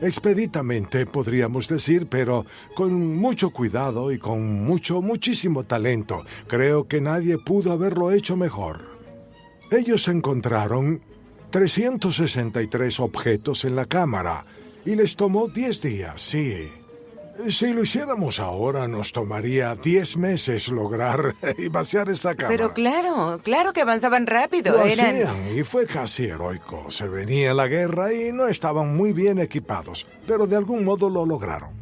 Expeditamente, podríamos decir, pero con mucho cuidado y con muchísimo talento. Creo que nadie pudo haberlo hecho mejor. Ellos encontraron 363 objetos en la cámara y les tomó 10 días, sí. Si lo hiciéramos ahora, nos tomaría 10 meses lograr y vaciar esa cámara. Pero claro que avanzaban rápido. Lo hacían y fue casi heroico. Se venía la guerra y no estaban muy bien equipados, pero de algún modo lo lograron.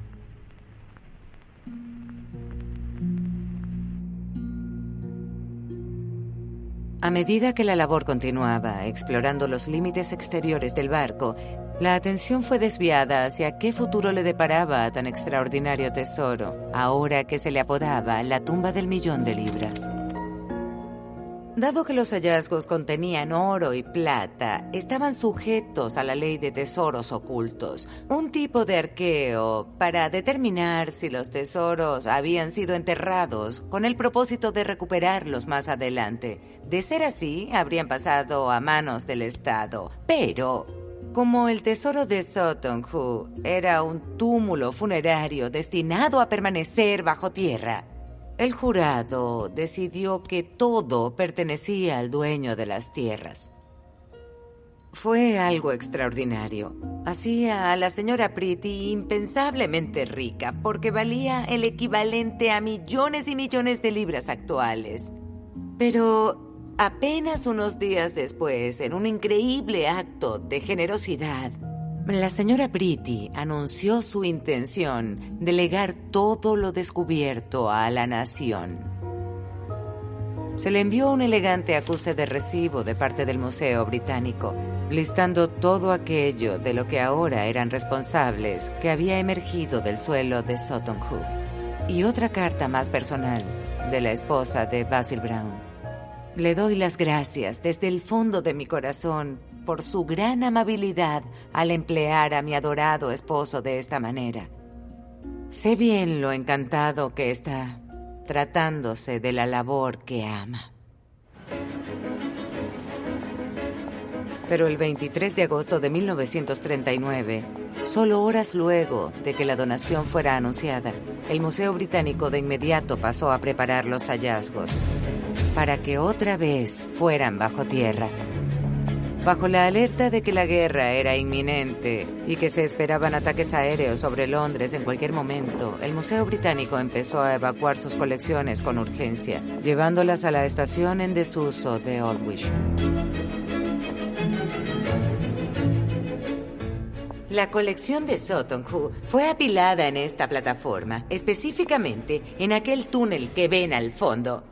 A medida que la labor continuaba, explorando los límites exteriores del barco, la atención fue desviada hacia qué futuro le deparaba a tan extraordinario tesoro, ahora que se le apodaba la tumba del millón de libras. Dado que los hallazgos contenían oro y plata, estaban sujetos a la ley de tesoros ocultos, un tipo de arqueo para determinar si los tesoros habían sido enterrados con el propósito de recuperarlos más adelante. De ser así, habrían pasado a manos del Estado. Pero, como el tesoro de Sutton Hoo era un túmulo funerario destinado a permanecer bajo tierra, el jurado decidió que todo pertenecía al dueño de las tierras. Fue algo extraordinario. hacía a la señora Pretty impensablemente rica porque valía el equivalente a millones y millones de libras actuales. Pero apenas unos días después, en un increíble acto de generosidad, la señora Pretty anunció su intención de legar todo lo descubierto a la nación. Se le envió un elegante acuse de recibo de parte del Museo Británico, listando todo aquello de lo que ahora eran responsables que había emergido del suelo de Sutton Hoo. Y otra carta más personal de la esposa de Basil Brown. Le doy las gracias desde el fondo de mi corazón por su gran amabilidad al emplear a mi adorado esposo de esta manera. Sé bien lo encantado que está tratándose de la labor que ama. Pero el 23 de agosto de 1939, solo horas luego de que la donación fuera anunciada, el Museo Británico de inmediato pasó a preparar los hallazgos para que otra vez fueran bajo tierra. Bajo la alerta de que la guerra era inminente y que se esperaban ataques aéreos sobre Londres en cualquier momento, el Museo Británico empezó a evacuar sus colecciones con urgencia, llevándolas a la estación en desuso de Aldwych. La colección de Sutton Hoo fue apilada en esta plataforma, específicamente en aquel túnel que ven al fondo,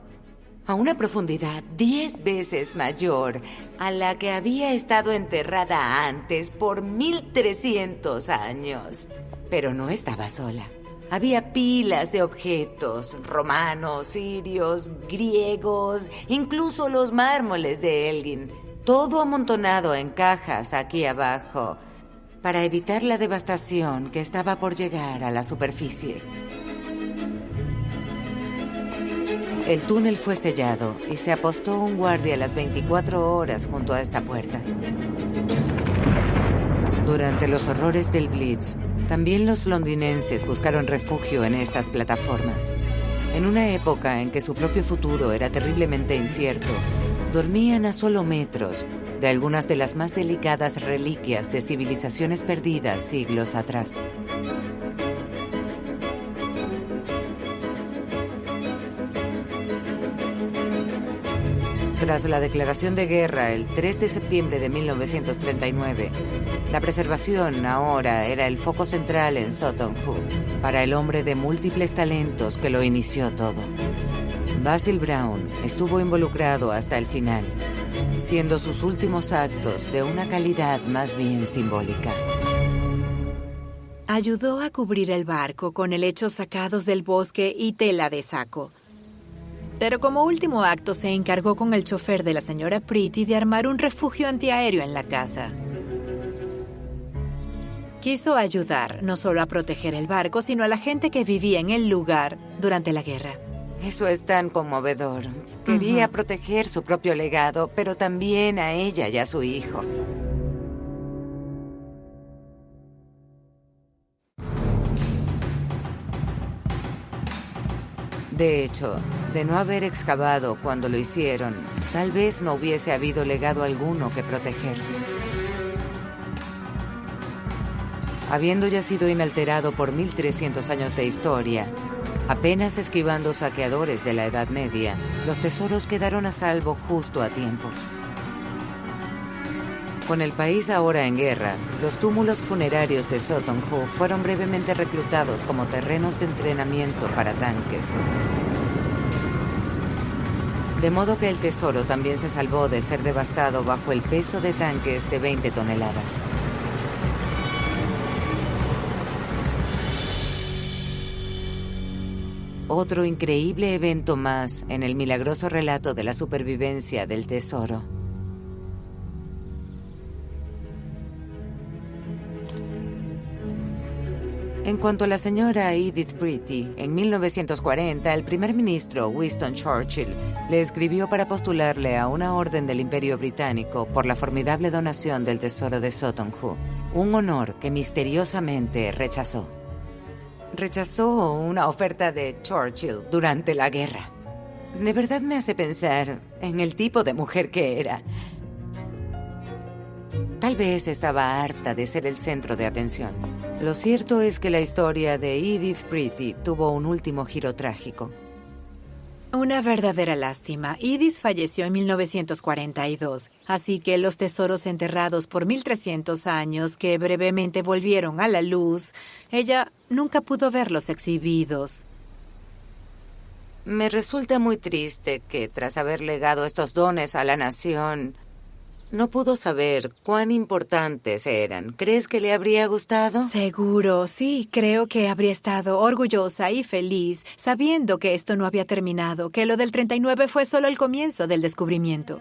a una profundidad 10 veces mayor a la que había estado enterrada antes por 1300 años. Pero no estaba sola. Había pilas de objetos, romanos, sirios, griegos, incluso los mármoles de Elgin, todo amontonado en cajas aquí abajo, para evitar la devastación que estaba por llegar a la superficie. El túnel fue sellado y se apostó un guardia a las 24 horas junto a esta puerta. Durante los horrores del Blitz, también los londinenses buscaron refugio en estas plataformas. En una época en que su propio futuro era terriblemente incierto, dormían a solo metros de algunas de las más delicadas reliquias de civilizaciones perdidas siglos atrás. Tras la declaración de guerra el 3 de septiembre de 1939, la preservación ahora era el foco central en Sutton Hoo, para el hombre de múltiples talentos que lo inició todo. Basil Brown estuvo involucrado hasta el final, siendo sus últimos actos de una calidad más bien simbólica. Ayudó a cubrir el barco con helechos sacados del bosque y tela de saco. Pero como último acto se encargó con el chofer de la señora Pretty de armar un refugio antiaéreo en la casa. Quiso ayudar no solo a proteger el barco, sino a la gente que vivía en el lugar durante la guerra. Eso es tan conmovedor. Quería proteger su propio legado, pero también a ella y a su hijo. De hecho, de no haber excavado cuando lo hicieron, tal vez no hubiese habido legado alguno que proteger. Habiendo ya sido inalterado por 1300 años de historia, apenas esquivando saqueadores de la Edad Media, los tesoros quedaron a salvo justo a tiempo. Con el país ahora en guerra, los túmulos funerarios de Sutton Hoo fueron brevemente reclutados como terrenos de entrenamiento para tanques. De modo que el tesoro también se salvó de ser devastado bajo el peso de tanques de 20 toneladas. Otro increíble evento más en el milagroso relato de la supervivencia del tesoro. En cuanto a la señora Edith Pretty, en 1940 el primer ministro Winston Churchill le escribió para postularle a una orden del Imperio Británico por la formidable donación del tesoro de Sutton Hoo, un honor que misteriosamente rechazó. Rechazó una oferta de Churchill durante la guerra. De verdad me hace pensar en el tipo de mujer que era. Tal vez estaba harta de ser el centro de atención. Lo cierto es que la historia de Edith Pretty tuvo un último giro trágico. Una verdadera lástima. Edith falleció en 1942, así que los tesoros enterrados por 1300 años que brevemente volvieron a la luz, ella nunca pudo verlos exhibidos. Me resulta muy triste que, tras haber legado estos dones a la nación, no pudo saber cuán importantes eran. ¿Crees que le habría gustado? Seguro, sí. Creo que habría estado orgullosa y feliz sabiendo que esto no había terminado, que lo del 39 fue solo el comienzo del descubrimiento.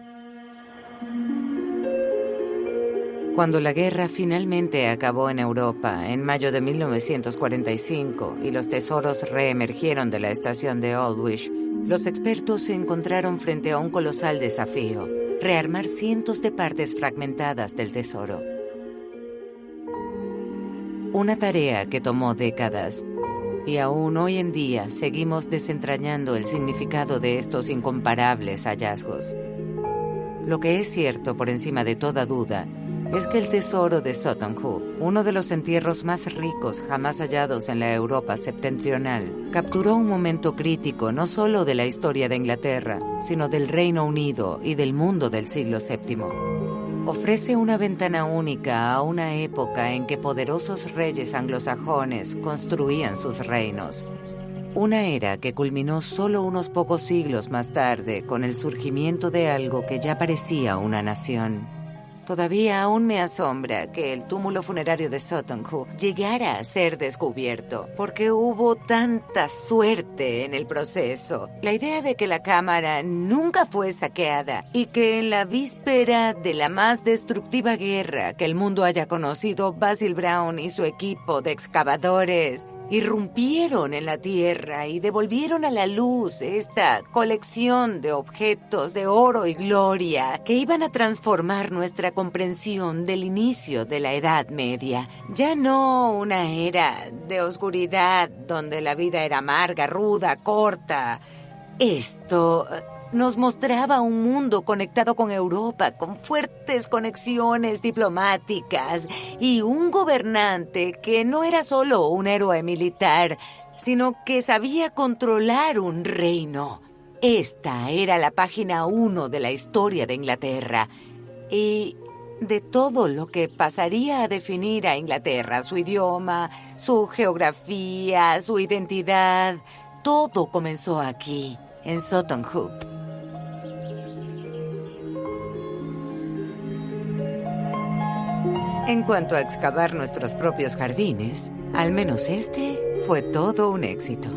Cuando la guerra finalmente acabó en Europa, en mayo de 1945, y los tesoros reemergieron de la estación de Aldwych, los expertos se encontraron frente a un colosal desafío: rearmar cientos de partes fragmentadas del tesoro. Una tarea que tomó décadas, y aún hoy en día seguimos desentrañando el significado de estos incomparables hallazgos. Lo que es cierto por encima de toda duda es que el tesoro de Sutton Hoo, uno de los entierros más ricos jamás hallados en la Europa septentrional, capturó un momento crítico no solo de la historia de Inglaterra, sino del Reino Unido y del mundo del siglo VII. Ofrece una ventana única a una época en que poderosos reyes anglosajones construían sus reinos. Una era que culminó solo unos pocos siglos más tarde con el surgimiento de algo que ya parecía una nación. Todavía aún me asombra que el túmulo funerario de Sutton Hoo llegara a ser descubierto, porque hubo tanta suerte en el proceso. La idea de que la cámara nunca fue saqueada y que en la víspera de la más destructiva guerra que el mundo haya conocido, Basil Brown y su equipo de excavadores irrumpieron en la tierra y devolvieron a la luz esta colección de objetos de oro y gloria que iban a transformar nuestra comprensión del inicio de la Edad Media. Ya no una era de oscuridad donde la vida era amarga, ruda, corta. Esto nos mostraba un mundo conectado con Europa, con fuertes conexiones diplomáticas y un gobernante que no era solo un héroe militar, sino que sabía controlar un reino. Esta era la página 1 de la historia de Inglaterra y de todo lo que pasaría a definir a Inglaterra, su idioma, su geografía, su identidad. Todo comenzó aquí, en Sutton Hoo. En cuanto a excavar nuestros propios jardines, al menos este fue todo un éxito.